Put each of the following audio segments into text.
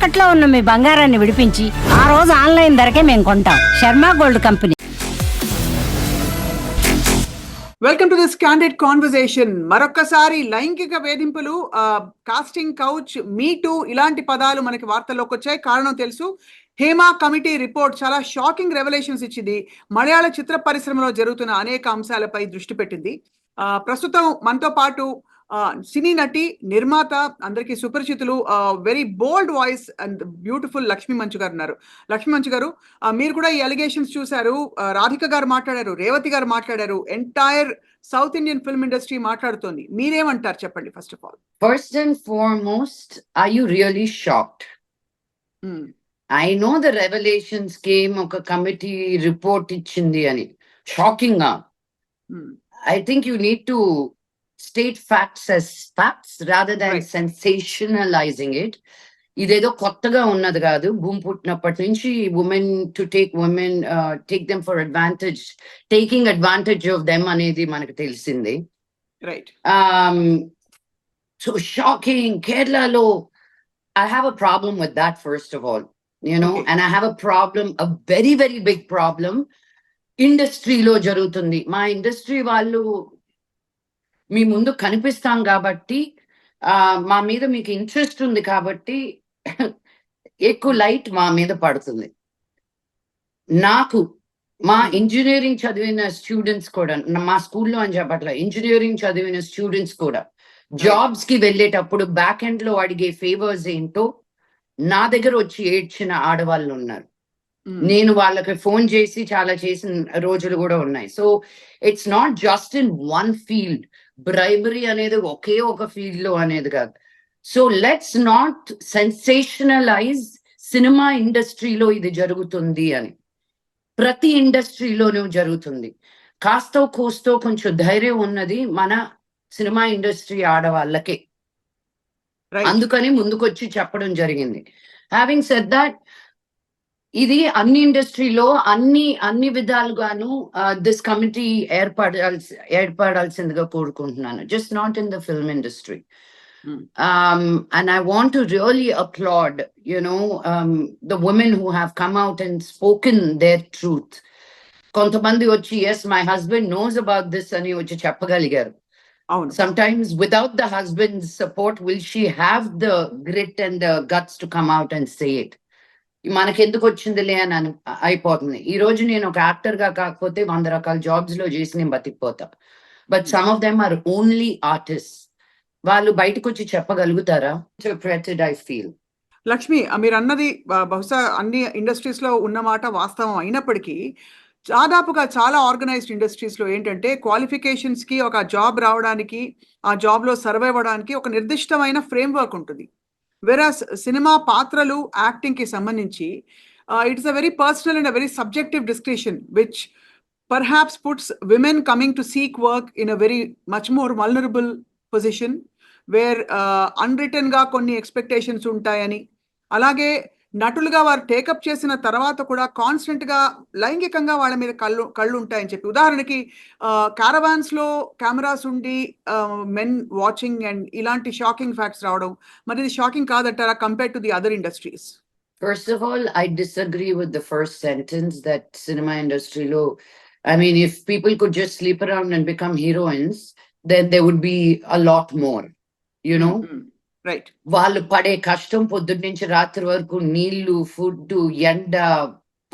తాకట్లో ఉన్న మీ బంగారాన్ని విడిపించి ఆ రోజు ఆన్లైన్ ధరకే మేము కొంటాం. Sharma gold company. Welcome to this candid conversation. మరొక్కసారి లైంగిక వేధింపులు, కాస్టింగ్ కౌచ్, మీ టూ ఇలాంటి పదాలు మనకి వార్తల్లోకి వచ్చాయి. కారణం తెలుసు. హేమా కమిటీ రిపోర్ట్ చాలా షాకింగ్ రెవల్యూషన్స్ ఇచ్చింది. మలయాళ చిత్ర పరిశ్రమలో జరుగుతున్న అనేక అంశాలపై దృష్టి పెట్టింది. ప్రస్తుతం మనతో పాటు సినీ నటి, నిర్మాత, అందరికీ సుపరిచితులు, very bold voice and beautiful Lakshmi Manchu గారు ఉన్నారు. లక్ష్మీ మంచు గారు, మీరు కూడా ఈ అలిగేషన్స్ చూశారు. రాధిక గారు మాట్లాడారు, రేవతి గారు మాట్లాడారు, entire South Indian film industry మాట్లాడుతోంది. మీరేమంటారు చెప్పండి? First of all, first and foremost, are you really shocked? I know the revolutions came, ఒక కమిటీ రిపోర్ట్ ఇచ్చింది అని. షాకింగ్ గా? I think you need to state facts as facts rather than sensationalizing it. ఇదేదో కొత్తగా ఉన్నది కాదు. భూమి పుట్టినప్పటి నుంచి women to take women, take them for advantage, taking advantage of them అనేది మనకు తెలిసింది. రైట్. So shocking. కేరళలో I have a problem with that, first of all, you know. And I have a problem, a very very big problem ఇండస్ట్రీలో జరుగుతుంది. మా industry వాళ్ళు మీ ముందు కనిపిస్తాం కాబట్టి, మా మీద మీకు ఇంట్రెస్ట్ ఉంది కాబట్టి ఎక్కువ లైట్ మా మీద పడుతుంది. నాకు మా ఇంజనీరింగ్ చదివిన స్టూడెంట్స్ కూడా, మా స్కూల్లో అని చెప్పట్ల, ఇంజనీరింగ్ చదివిన స్టూడెంట్స్ కూడా జాబ్స్ కి వెళ్ళేటప్పుడు బ్యాక్ ఎండ్ లో అడిగే ఫేవర్స్ ఏంటో నా దగ్గర వచ్చి ఏడ్చిన ఆడవాళ్ళు ఉన్నారు. నేను వాళ్ళకి ఫోన్ చేసి చాలా చేసిన రోజులు కూడా ఉన్నాయి. So it's not just in one field. Bribery అనేది ఒకే ఒక ఫీల్డ్ లో అనేది కాదు. So let's not sensationalise cinema ఇండస్ట్రీలో ఇది జరుగుతుంది అని. ప్రతి ఇండస్ట్రీలోనూ జరుగుతుంది. కాస్తో కోస్తో కొంచెం ధైర్యం ఉన్నది మన సినిమా ఇండస్ట్రీ ఆడవాళ్ళకే. అందుకని ముందుకొచ్చి చెప్పడం జరిగింది. హ్యావింగ్ సెడ్ దట్, ఇది అన్ని ఇండస్ట్రీలో అన్ని విధాలుగాను దిస్ కమిటీ ఏర్పడాల్సిందిగా కోరుకుంటున్నాను. Just not in the film industry. And I want to really applaud, you know, the women who have come out and spoken their truth. కొంతమంది వచ్చి, yes, my husband knows about this అని వచ్చి చెప్పగలిగారు. Sometimes without the husband's support, will she have the grit and the guts to come out and say it? మనకెందుకు వచ్చిందిలే అని అయిపోతుంది. ఈ రోజు నేను ఒక యాక్టర్ గా కాకపోతే 100 రకాల జాబ్స్ లో చేసి నేను బతికిపోతా. But some of them are only artist. వాళ్ళు బయటకు వచ్చి చెప్పగలుగుతారా? I feel. లక్ష్మి, మీరు అన్నది బహుశా అన్ని ఇండస్ట్రీస్ లో ఉన్నమాట వాస్తవం అయినప్పటికీ, దాదాపుగా చాలా ఆర్గనైజ్డ్ ఇండస్ట్రీస్ లో ఏంటంటే, క్వాలిఫికేషన్స్ కి, ఒక జాబ్ రావడానికి, ఆ జాబ్ లో సర్వైవ్ అవ్వడానికి ఒక నిర్దిష్టమైన ఫ్రేమ్ వర్క్ ఉంటుంది. వెరాస్ సినిమా పాత్రలు, యాక్టింగ్ కి సంబంధించి it's a very personal and a very subjective discussion which perhaps puts women coming to seek work in a very much more vulnerable position, where unwritten గా కొన్ని expectations ఉంటాయని, అలాగే నటులుగా వారు take up చేసిన తర్వాత కూడా కాన్స్టెంట్ గా లైంగికంగా వాళ్ళ మీద కళ్ళు ఉంటాయని చెప్పి, ఉదాహరణకి క్యారవాన్స్ లో కెమెరాస్ ఉండి మెన్ వాచింగ్ అండ్ ఇలాంటి షాకింగ్ ఫ్యాక్ట్స్ రావడం, మరి ఇది షాకింగ్ కాదంటారా compare to the other industries? First of all, I disagree with the first sentence that cinema industry lo, I mean, if people could just sleep around and become heroines, then there would be a lot more, you know. Right. వాళ్ళు పడే కష్టం, పొద్దున్న నుంచి రాత్రి వరకు, నీళ్లు, food, ఎండ,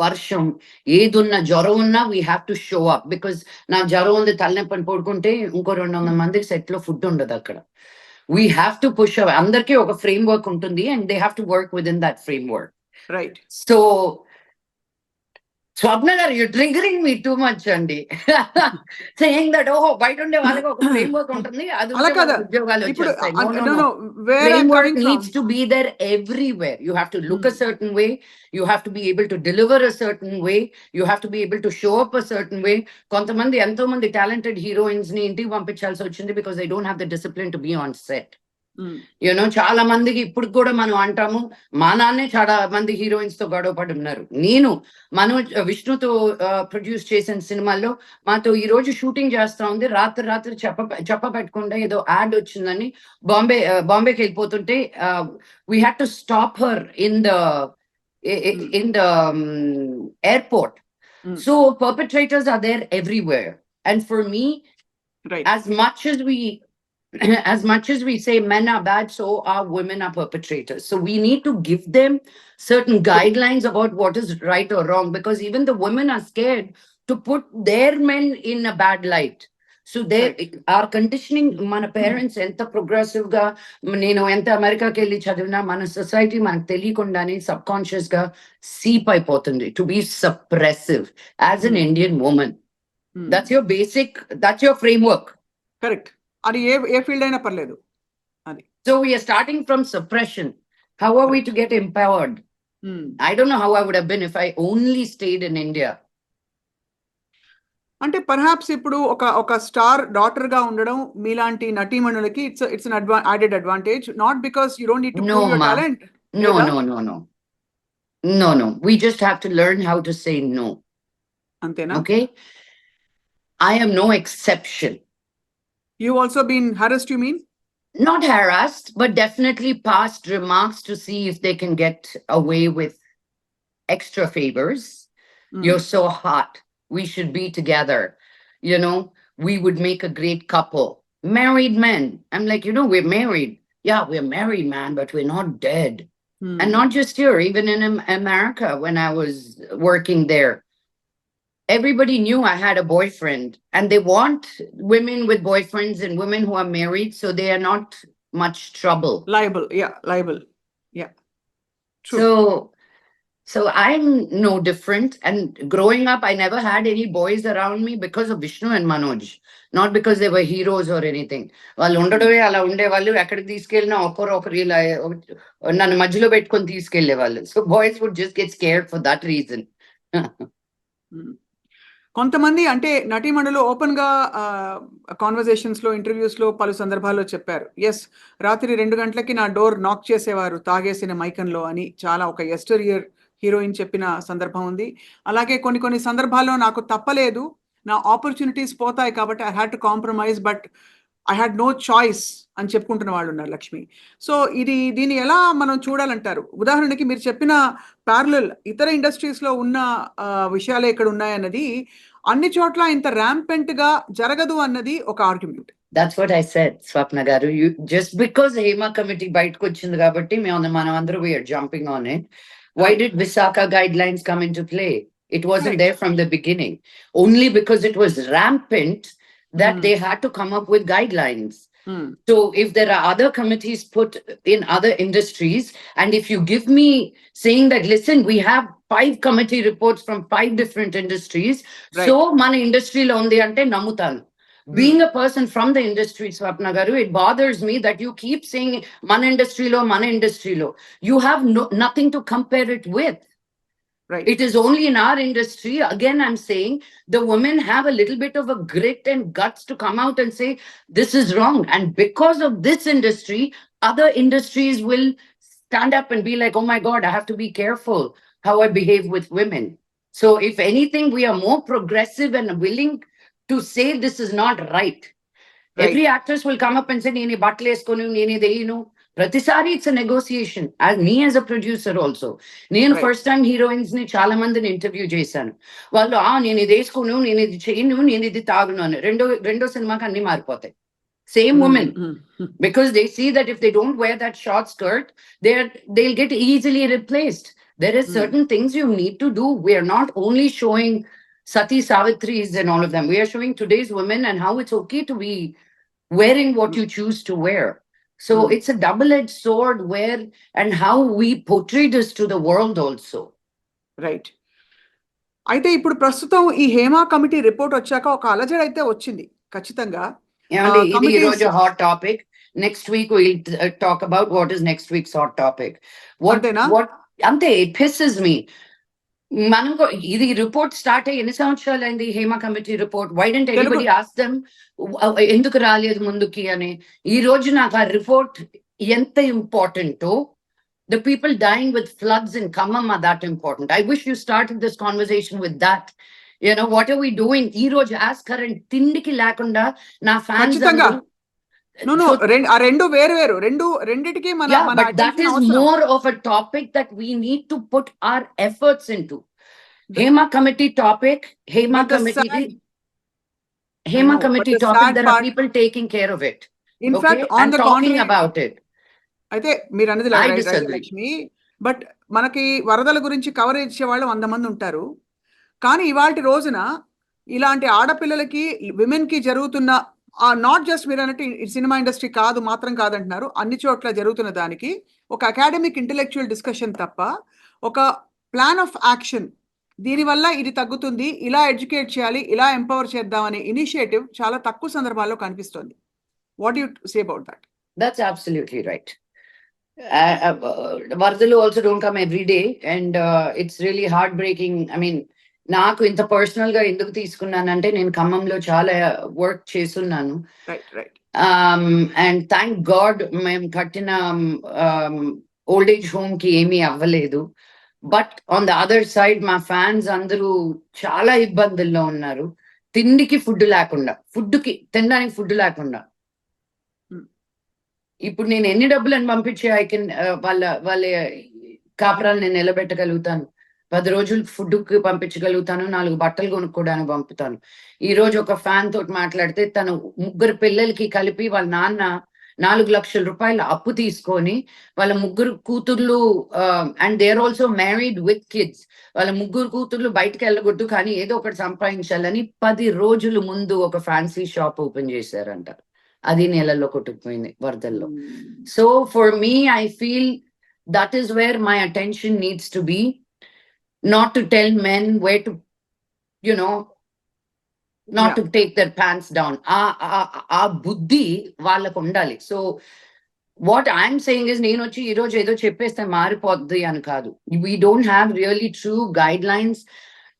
వర్షం, ఏదున్నా, జ్వరం ఉన్నా we have to show up. Because నా జ్వరం ఉంది, తలనొప్పి అని పడుకుంటే ఇంకో 200 మందికి సెట్ లో ఫుడ్ ఉండదు అక్కడ. We have to push up. అందరికీ ఒక ఫ్రేమ్ వర్క్ ఉంటుంది and they have to work within that framework. Right. So Swapna గారు, you triggering me too much అండి. సేయింగ్ దట్, ఓహో, బయట ఉండే వాళ్ళకి ఒక ఫ్రేమ్ వర్క్ ఉంటుంది, అది ఉద్యోగాలు వచ్చేస్తాయి. Framework needs to be there everywhere. You have to look a certain way, you have to be able to deliver a certain way, you have to be able to show up a certain way. ఎంతో మంది talented heroines ని ఇంటికి పంపించాల్సి వచ్చింది because they don't have the discipline to be on set. చాలా మందికి ఇప్పుడు కూడా మనం అంటాము, మా నాన్నే చాలా మంది హీరోయిన్స్ తో గొడవ పడి ఉన్నారు. నేను విష్ణుతో ప్రొడ్యూస్ చేసిన సినిమాల్లో మాతో ఈ రోజు షూటింగ్ చేస్తా ఉంది, రాత్రి చెప్పబెట్టకుండా ఏదో యాడ్ వచ్చిందని బాంబేకి వెళ్ళిపోతుంటే we had to stop her in the airport. So perpetrators are there everywhere, and for me, right, as much as we say men are bad, so are women are perpetrators. So we need to give them certain guidelines about what is right or wrong, because even the women are scared to put their men in a bad light. So they our conditioning, mana parents enta progressive ga, nenu enta America ki elli chadivina, mana society manaku teliyakundane subconscious ga seep ayipotundi to be suppressive as an Indian woman. That's your basic, that's your framework. Correct. అది ఏ field అయినా పర్లేదు. అది So we are starting from suppression. How are we to get empowered? I don't know how I would have been if I only stayed in India. అంటే perhaps ఇప్పుడు ఒక star daughter గా ఉండడం మీలాంటి నటీమణులకి it's an added advantage, not because you don't need to prove your talent. No. We just have to learn how to say no. అంతేనా? Okay? I am no exception. You also been harassed, you mean? Not harassed, but definitely passed remarks to see if they can get away with extra favors. You're so hot, we should be together. We would make a great couple. Married men, I'm like, we're married. Yeah, we're married, man, but we're not dead. And not just here, even in America, when I was working there, everybody knew I had a boyfriend, and they want women with boyfriends and women who are married, so they are not much trouble. Liable. Yeah. True. So I'm no different. And growing up, I never had any boys around me because of Vishnu and Manoj, not because they were heroes or anything. వాళ్ళు ఉండడమే అలా ఉండేవాళ్ళు, ఎక్కడికి తీసుకెళ్ళినా ఒకరు ఇలా నన్ను మధ్యలో పెట్టుకొని తీసుకెళ్లేవాళ్ళు. So boys would just get scared for that reason. కొంతమంది అంటే నటీమణులు ఓపెన్ గా కాన్వర్జేషన్స్ లో, ఇంటర్వ్యూస్ లో పలు సందర్భాల్లో చెప్పారు, ఎస్ రాత్రి 2 గంటలకి నా డోర్ నాక్ చేసేవారు తాగేసిన మైకంలో అని చాలా ఒక ఎస్టరియర్ హీరోయిన్ చెప్పిన సందర్భం ఉంది. అలాగే కొన్ని సందర్భాల్లో నాకు తప్పలేదు, నా ఆపర్చునిటీస్ పోతాయి కాబట్టి I had to compromise, but I had no choice అని చెప్పుకుంటున్న వాళ్ళు ఉన్నారు లక్ష్మి. సో దీన్ని ఎలా మనం చూడాలంటారు? ఉదాహరణకి మీరు చెప్పిన ప్యారలల్ ఇతర ఇండస్ట్రీస్ లో ఉన్న విషయాలే ఇక్కడ ఉన్నాయన్నది అన్ని చోట్ల ఇంత ర్యాంపెంట్ గా జరగదు అన్నది ఒక argument. That's what I said, Swapna garu. Just because Hema committee బయటకు వచ్చింది కాబట్టి మనం అందరూ we are jumping on it. Why did Visakha guidelines come into play? It wasn't there from the beginning. Only because it was rampant that they had to come up with guidelines. So if there are other committees put in other industries, and if you give me saying that, listen, we have 5 committee reports from 5 different industries, so mana industry lo undi ante namutanu. Being a person from the industry, Swapna garu, it bothers me that you keep saying mana industry lo. You have nothing to compare it with. Right. It is only in our industry. Again, I'm saying the women have a little bit of a grit and guts to come out and say, this is wrong. And because of this industry, other industries will stand up and be like, oh my God, I have to be careful how I behave with women. So if anything, we are more progressive and willing to say this is not right. Every actress will come up and say, nene battle eskonu, nene deyinu. Pratisari, it's a negotiation. As me as a producer also. నేను first time heroines ని చాలా మందిని interview చేశాను. వాళ్ళు నేను ఇది వేసుకోను, నేను ఇది చేయను, నేను ఇది తాగును అని. రెండో సినిమాకి అన్ని మారిపోతాయి. Same woman. Because they see that if they don't wear that short skirt, they'll get easily replaced. There is certain things you need to do. We are not only showing Sati Savitris and all of them. We are showing today's women and how it's okay to be wearing what you choose to wear. So it's a double-edged sword where and how we portray this to the world also. Right. అయితే ఇప్పుడు ప్రస్తుతం ఈ Hema committee report వచ్చాక ఒక అలజడి అయితే వచ్చింది ఖచ్చితంగా. ఇది ఈ రోజు hot topic. Next week we'll talk about what is next week's hot topic. What అంతే, it pisses me. మనకు ఇది రిపోర్ట్ స్టార్ట్ అయ్యి ఎన్ని సంవత్సరాలు అయింది Hema committee report? Why don't anybody ask them ఎందుకు రాలేదు ముందుకి అని? ఈ రోజు నాకు ఆ రిపోర్ట్ ఎంత ఇంపార్టెంటో, the people dying with floods in Khammam are that important. I wish you started this conversation with that. You know, what are we doing? Ee roj as current tindiki lakunda na fans ఖచ్చితంగా. andaru. No, So, ఆ రెండు వేరు రెండిటికి మన yeah, మన but that attention is అవసరం. more of a topic that we need to put our efforts into. Hema committee topic, Hema But the committee, sad- Hema know, but committee the topic, sad there part- are people taking care of it. In Okay, fact, on I'm the talking contrary, about it. అయితే మీరు అన్నది I right disagree. Lakshmi. But మనకి వరదల గురించి coverage ఇచ్చే వాళ్ళు 100 మంది ఉంటారు. కానీ ఇవాళ రోజున ఇలాంటి ఆడపిల్లలకి విమెన్ కి జరుగుతున్న నాట్ జస్ట్ మీరు అన్నట్టు సినిమా ఇండస్ట్రీ కాదు మాత్రం కాదంటున్నారు, అన్ని చోట్ల జరుగుతున్న దానికి ఒక అకాడమిక్ ఇంటెలెక్చువల్ డిస్కషన్ తప్ప ఒక ప్లాన్ ఆఫ్ యాక్షన్, దీనివల్ల ఇది తగ్గుతుంది, ఇలా ఎడ్యుకేట్ చేయాలి, ఇలా ఎంపవర్ చేద్దాం అనే ఇనిషియేటివ్ చాలా తక్కువ సందర్భాల్లో కనిపిస్తుంది. What you say about that? That's absolutely right. Vardhalu also don't come every day, and it's really heartbreaking. I mean, నాకు ఇంత పర్సనల్ గా ఎందుకు తీసుకున్నానంటే నేను ఖమ్మంలో చాలా వర్క్ చేస్తున్నాను. రైట్. అండ్ థ్యాంక్ గాడ్ మేము కట్టిన ఓల్డ్ ఏజ్ హోమ్ కి ఏమీ అవ్వలేదు. But on the other side మా ఫ్యాన్స్ అందరూ చాలా ఇబ్బందుల్లో ఉన్నారు. తిండికి ఫుడ్ లేకుండా, తినడానికి ఫుడ్ లేకుండా. ఇప్పుడు నేను ఎన్ని డబ్బులను పంపించి వాళ్ళ కాపురాలు నేను నిలబెట్టగలుగుతాను? 10 రోజులు ఫుడ్ కి పంపించగలుగుతాను, 4 బట్టలు కొనుక్కోవడానికి పంపుతాను. ఈ రోజు ఒక ఫ్యాన్ తోటి మాట్లాడితే తను 3 పిల్లలకి కలిపి వాళ్ళ నాన్న 4 లక్షల రూపాయల అప్పు తీసుకొని వాళ్ళ 3 కూతుర్లు, and they are also married with kids, వాళ్ళ 3 కూతుర్లు బయటకు వెళ్ళగొద్దు కానీ ఏదో ఒకటి సంపాదించాలని 10 రోజుల ముందు ఒక ఫ్యాన్సీ షాప్ ఓపెన్ చేశారంట. అది నెలలో కొట్టుకుపోయింది వరదల్లో. So for me I feel that is where my attention needs to be, not to tell men where to, you know, not to take their pants down. ఆ బుద్ధి వాళ్ళకు ఉండాలి. So what I'm saying is, నేను వచ్చి ఈ రోజు ఏదో చెప్పేస్తే మారిపోద్ది అని కాదు. We don't have really true guide lines.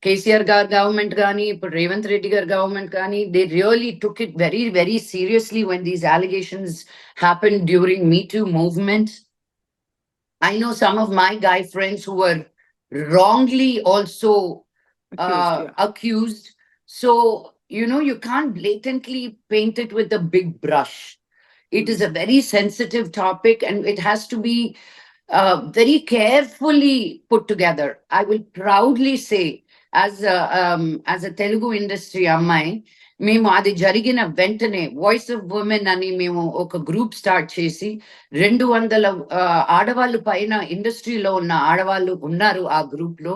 KCR గారి గవర్నమెంట్ కానీ ఇప్పుడు రేవంత్ రెడ్డి గారి గవర్నమెంట్ కానీ, they really took it very very seriously when these allegations happen during me two movement. I know some of my guy friends who were wrongly also accused. So, you know, you can't blatantly paint it with a big brush. It is a very sensitive topic and it has to be very carefully put together. I will proudly say, as a Telugu industry ammai, మేము అది జరిగిన వెంటనే voice of women అని మేము ఒక group start చేసి 200 ఆడవాళ్ళు పైన ఇండస్ట్రీలో ఉన్న ఆడవాళ్ళు ఉన్నారు ఆ గ్రూప్ లో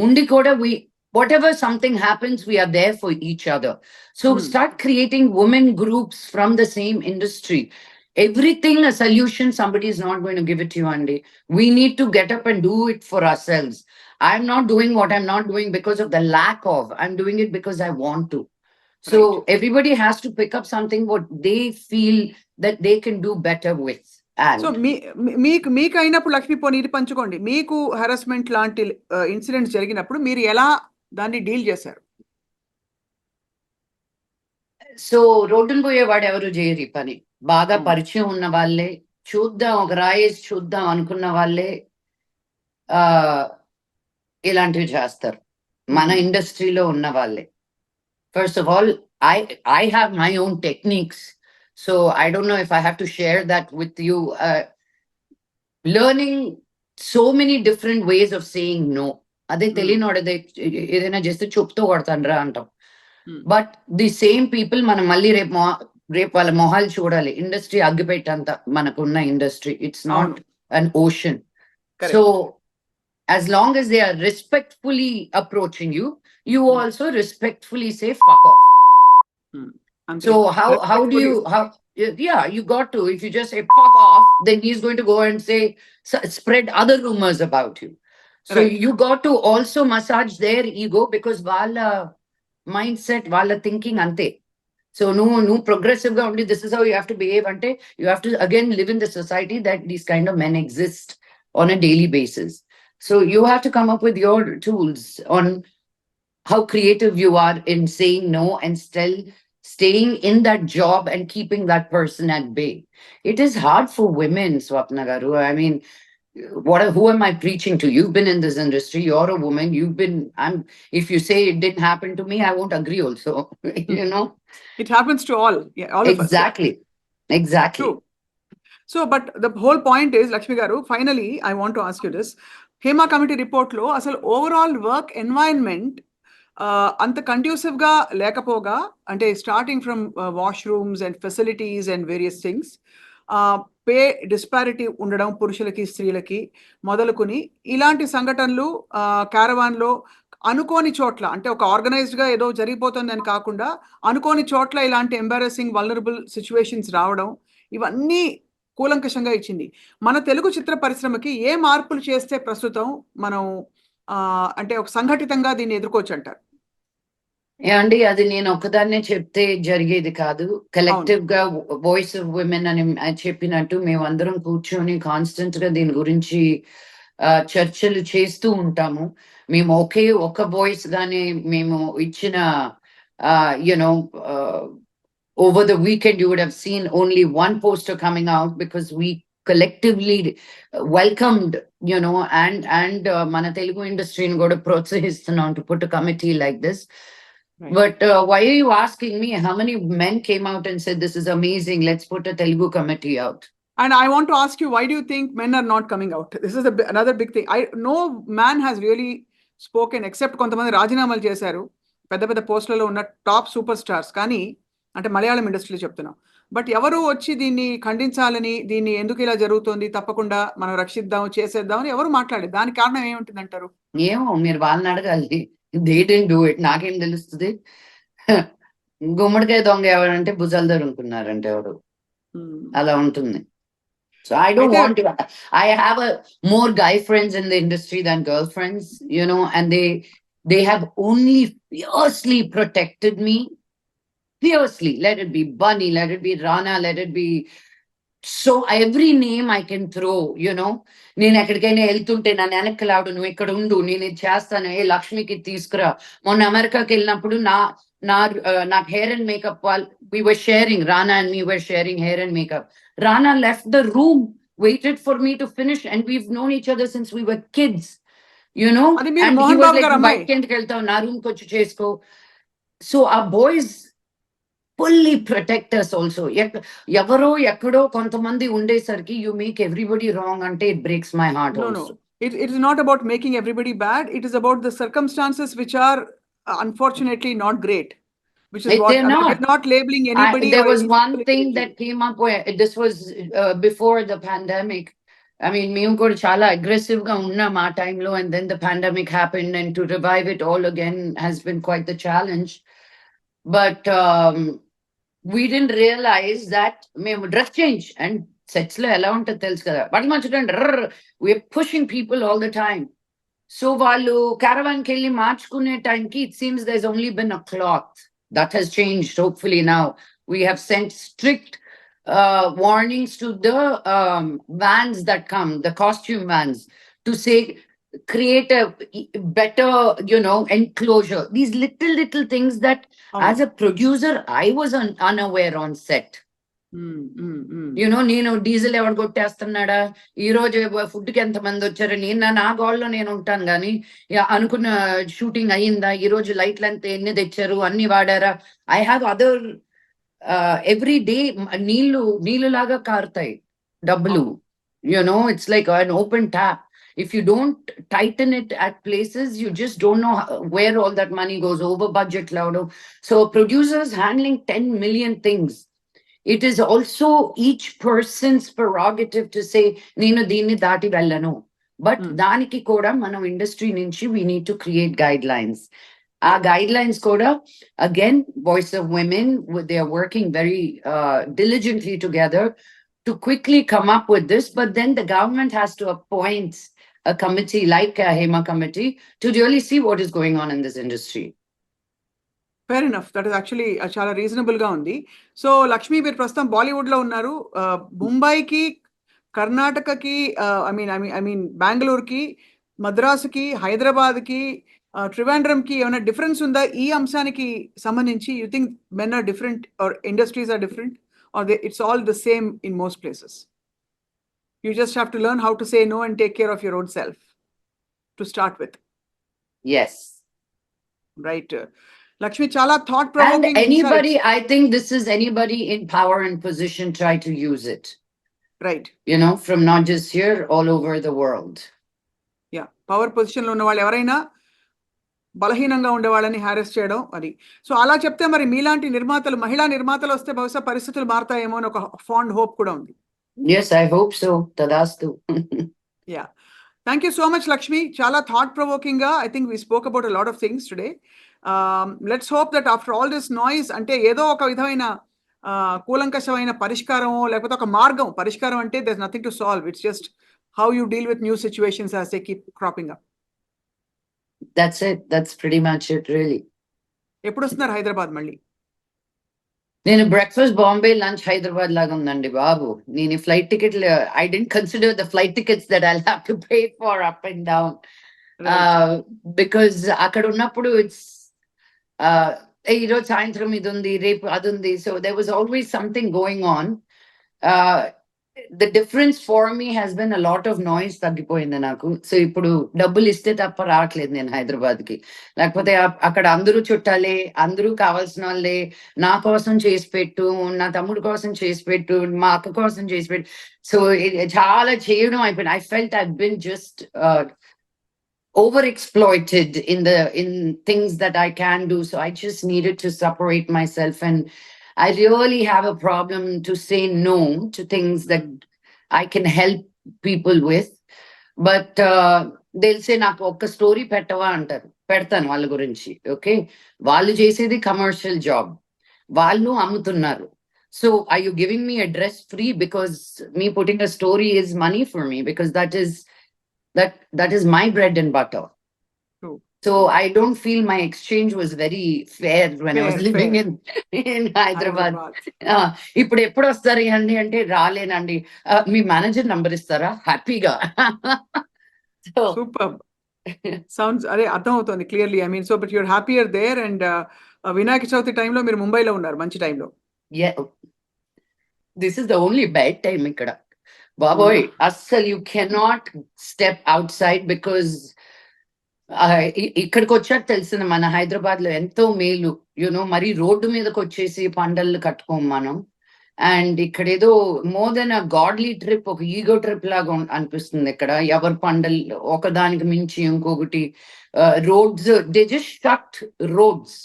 ఉండి కూడా whatever something happens, we are there for each other. So start creating women groups from the same industry. Everything a solution, somebody is not going to give it to you, Andy. We need to get up and do it for ourselves. I'm not doing what I'm not doing because of the lack of, I'm doing it because I want to. So everybody has to pick up something what they feel that they can do better with. So మీకు అయినప్పుడు లక్ష్మీ పోనీ ఇది పంచుకోండి, మీకు harassment లాంటి incidents జరిగినప్పుడు మీరు ఎలా దాన్ని డీల్ చేశారు? సో రోడ్డును పోయేవాడు ఎవరు చేయరు ఈ పని. బాగా పరిచయం ఉన్న వాళ్ళే, చూద్దాం ఒక రాయేసి చూద్దాం అనుకున్న వాళ్ళే ఇలాంటివి చేస్తారు. మన ఇండస్ట్రీలో ఉన్న వాళ్ళే. First of all, I have my own techniques. So I don't know if I have to share that with you. Learning so many different ways of saying no. Ade telinodade edaina jeste chupto kodtandra antam. But the same people మనం మళ్ళీ రేపు వాళ్ళ మొహాలు చూడాలి. Industry అగ్గిపెట్టంత మనకున్న industry. It's not an ocean. So as long as they are respectfully approaching you, you also respectfully say fuck off. So how do you you got to, if you just say fuck off, then he's going to go and say spread other rumors about you. So you got to also massage their ego because wala mindset, wala thinking ante. So no progressive ga undi, this is how you have to behave ante. You have to again live in the society that these kind of men exist on a daily basis. So you have to come up with your tools on how creative you are in saying no and still staying in that job and keeping that person at bay. It is hard for women, Swapna Garu. I mean, who am I preaching to? You've been in this industry, you're a woman, if you say it didn't happen to me, I won't agree also. You know? It happens to all, yeah, all of us. Exactly. Exactly. True. So, but the whole point is, Lakshmi Garu, finally, I want to ask you this. Hema committee రిపోర్ట్లో అసలు overall work environment అంత కండ్యూసివ్గా లేకపోగా, అంటే starting from washrooms and facilities and various things, pay disparity ఉండడం పురుషులకి స్త్రీలకి మొదలుకొని ఇలాంటి సంఘటనలు క్యారవాన్లో అనుకోని చోట్ల, అంటే ఒక ఆర్గనైజ్డ్గా ఏదో జరిగిపోతుందని కాకుండా అనుకోని చోట్ల ఇలాంటి ఎంబారసింగ్ వల్నరబుల్ సిచ్యువేషన్స్ రావడం, ఇవన్నీ కూలంకషంగా ఇచ్చింది. మన తెలుగు చిత్ర పరిశ్రమకి ఏ మార్పులు చేస్తే ప్రస్తుతం మనం అంటే ఒక సంఘటితంగా దీన్ని ఎదుర్కోవచ్చు అంటారు? ఏమండి, అది నేను ఒక్కదాన్నే చెప్తే జరిగేది కాదు. కలెక్టివ్ గా వాయిస్ ఆఫ్ విమెన్ అని చెప్పినట్టు మేమందరం కూర్చొని కాన్స్టెంట్ గా దీని గురించి చర్చలు చేస్తూ ఉంటాము. మేము ఒక వాయిస్ గానే మేము ఇచ్చిన you know over the weekend you would have seen only one poster coming out because we collectively welcomed, you know, and mana Telugu industry ni kuda protsahistunam to put a committee like this. Right. But why are you asking me? How many men came out and said this is amazing, let's put a Telugu committee out? And I want to ask you, why do you think men are not coming out? This is another big thing. No man has really spoken except కొంతమంది రాజీనామాలు చేశారు పెద్ద పెద్ద పోస్టులలో ఉన్న top super stars, కానీ అంటే మలయాళం ఇండస్ట్రీలో చెప్తున్నాం. బట్ ఎవరు వచ్చి దీన్ని ఖండించాలని, దీన్ని ఎందుకు ఇలా జరుగుతుంది, తప్పకుండా మనం రక్షిద్దాం చేసేద్దాం అని ఎవరు మాట్లాడేది? దానికి కారణం ఏముంటుంది అంటారు? ఏమో మీరు వాళ్ళని అడగాలి. They didn't do it. నాకేం తెలుస్తుంది? గుమ్మడికాయ దొంగ ఎవరంటే భుజాలు దొరుకుతున్నారంటే ఎవరు, అలా ఉంటుంది. So I don't want to. I have more guy friends in the industry than girl friends, you know, and they have only fiercely protected me. Fiercely. Let it be Bunny, let it be Rana, let it be so every name I can throw, you know. నేను ఎక్కడికైనా వెళ్తుంటే నన్ను వెనక్కలాడు, నువ్వు ఇక్కడ ఉండు, నేను ఇది చేస్తాను, ఏ లక్ష్మికి తీసుకురా. మొన్న అమెరికాకి వెళ్ళినప్పుడు నాకు హెయిర్ అండ్ మేకప్ వాళ్ళు, we were sharing, Rana and me were sharing hair and makeup. Rana left the room, waited for me to finish, and we've known each other since we were kids, you know. And he was like, bike ఎందుకు వెళ్తావు, నా room కి వచ్చి చేసుకో. So our boys fully protect us also. ఎవరో ఎక్కడో కొంతమంది ఉండేసరికి you make everybody wrong అంటే it breaks my heart. No, also. No. It is not about making everybody bad. It is about the circumstances which are unfortunately not great. Which is what I'm not labeling anybody. There was one thing that came up where this was before the pandemic. I mean, మేము కూడా చాలా aggressive గా ఉన్నాం ఆ టైంలో, and then the pandemic happened, and to revive it all again has been quite the challenge. But we didn't realize that మేము dress change and sets లో ఎలా ఉంటుందో తెలుసు కదా, బట్ మంచిగా we're pushing people all the time. So వాళ్ళు caravan కి వెళ్ళి మార్చుకునే టైంకి it seems there's only been a cloth. That has changed hopefully now. We have sent strict warnings to the vans that come, the costume vans, to say create a better, you know, enclosure. These little things that as a producer I was unaware on set. You know, నేను diesel ఎవరు కొట్టేస్తున్నాడా, ఈ రోజు food కి ఎంత మంది వచ్చారు, నేను నా గోల్లో నేను ఉంటాను, కానీ అనుకున్న షూటింగ్ అయ్యిందా, ఈ రోజు లైట్లు అంతా ఎన్ని తెచ్చారు, అన్ని వాడారా. I have other every day నీళ్లు లాగా కారుతాయి డబ్బులు, you know, it's like an open tap. If you don't tighten it at places, you just don't know where all that money goes, over budget loud. So producers handling 10 million things. It is also each person's prerogative to say, Nenu deenni daati vellanu. But daniki koda manam industry nunchi we need to create guidelines. Our guidelines koda, again, Voice of Women, they are working very diligently together to quickly come up with this. But then the government has to appoint a committee like a HEMA committee to really see what is going on in this industry. Fair enough, that is actually చాలా reasonable గా ఉంది. So Lakshmi, మీరు ప్రస్తుతం బాలీవుడ్ లో ఉన్నారు. ముంబైకి, కర్ణాటకకి, I mean బెంగళూరుకి, మద్రాసుకి, హైదరాబాద్కి, ట్రివాండ్రంకి ఏమైనా డిఫరెన్స్ ఉందా ఈ అంశానికి సంబంధించి? You think men are different or industries are different or it's all the same in most places? You just have to learn how to say no and take care of your own self to start with, Yes. right? Lakshmi, chala thought And provoking. anybody, I think this is anybody in power and position try to use it, Right. you know, from not just here, all over the world. Yeah. Power position లో ఉన్న వాళ్ళు ఎవరైనా బలహీనంగా ఉండే వాళ్ళని harass చేయడం అది. So అలా చెప్తే మరి మీలాంటి నిర్మాతలు, మహిళా నిర్మాతలు వస్తే బహుశా పరిస్థితులు మారుతాయేమో అని ఒక ఫాండ్ హోప్ కూడా ఉంది. Yes, I hope so. Tadastu. Yeah. Thank you so much, Lakshmi. Chala thought provoking ga. I think we spoke about a lot of things today. Let's hope that after all this noise, ante ఏదో ఒక విధమైన కూలంకషమైన పరిష్కారం లేకపోతే ఒక మార్గం, పరిష్కారం అంటే there's nothing to solve. It's just how you deal with new situations as they keep cropping up. That's it. That's pretty much it, really. ఎప్పుడు వస్తున్నారు హైదరాబాద్ మళ్ళీ? నేను బ్రేక్ఫాస్ట్ బాంబే, లంచ్ హైదరాబాద్ లాగా ఉందండి బాబు. నేను flight ticket I didn't consider the flight tickets that I have to pay for up and down because అక్కడ ఉన్నప్పుడు ఇట్స్ ఈ రోజు సాయంత్రం ఇది ఉంది, రేపు అది ఉంది. So there was always something going on. The difference for me has been a lot of noise తగ్గిపోయింది నాకు. సో ఇప్పుడు డబ్బులు ఇస్తే తప్ప రావట్లేదు నేను హైదరాబాద్ కి. లేకపోతే అక్కడ అందరూ చుట్టాలే, అందరూ కావాల్సిన వాళ్ళే. నా కోసం చేసి పెట్టు, నా తమ్ముడు కోసం చేసి పెట్టు, మా అక్క కోసం చేసి పెట్టు. సో చాలా చేయడం అయిపోయింది. I felt I been just overexploited in things that I can do. So I just needed to separate myself, and I really have a problem to say no to things that I can help people with. But they'll say నాకు ఒక story పెట్టవా అంటారు. పెడతాను వాళ్ళ గురించి. Okay, వాళ్ళు చేసేది commercial job, వాళ్ళు అమ్ముతున్నారు. So are you giving me a dress free because me putting a story is money for me, because that is my bread and butter. True. So I don't feel my exchange was very fair when I was living in Hyderabad. ఇప్పుడు ఎప్పుడు వస్తారు అండి అంటే రాలేనండి. మీ manager number ఇస్తారా? హ్యాపీగా. Super. Sounds అదే అర్థం అవుతుంది clearly. I mean so but you're happier there. And Vinayaka Chavithi టైంలో మీరు ముంబైలో ఉన్నారు, మంచి టైంలో. This is the only bad time ఇక్కడ బాబోయ్. అస్సలు you cannot step outside because ఇక్కడికి వచ్చాక తెలిసింది మన హైదరాబాద్ లో ఎంతో మేలు. యూనో మరి రోడ్డు మీదకి వచ్చేసి పండళ్ళు కట్టుకోం మనం. అండ్ ఇక్కడ ఏదో మోర్ దెన్ అ గాడ్లీ ట్రిప్, ఒక ఈగో ట్రిప్ లాగా అనిపిస్తుంది ఇక్కడ. ఎవరి పండలు ఒకదానికి మించి ఇంకొకటి. Roads they just shut roads.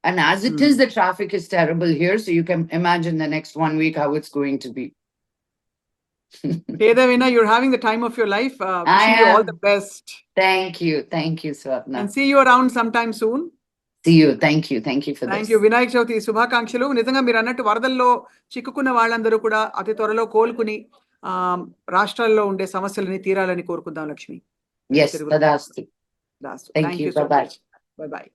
And as it is, the traffic is terrible here. So you can imagine the next 1 week how it's going to be. Vedavina, you're having the time of your life. Wishing you all the best. Thank you, Swapna. And see you around sometime soon. See you. Thank you for this. Thank you. Vinayaka Chavithi శుభాకాంక్షలు. నిజంగా మీరు అన్నట్టు వరదల్లో చిక్కుకున్న వాళ్ళందరూ కూడా అతి త్వరలో కోలుకుని రాష్ట్రాల్లో ఉండే సమస్యలని తీరాలని కోరుకుందాం Lakshmi. Yes, tadastu. Thank you. Bye bye.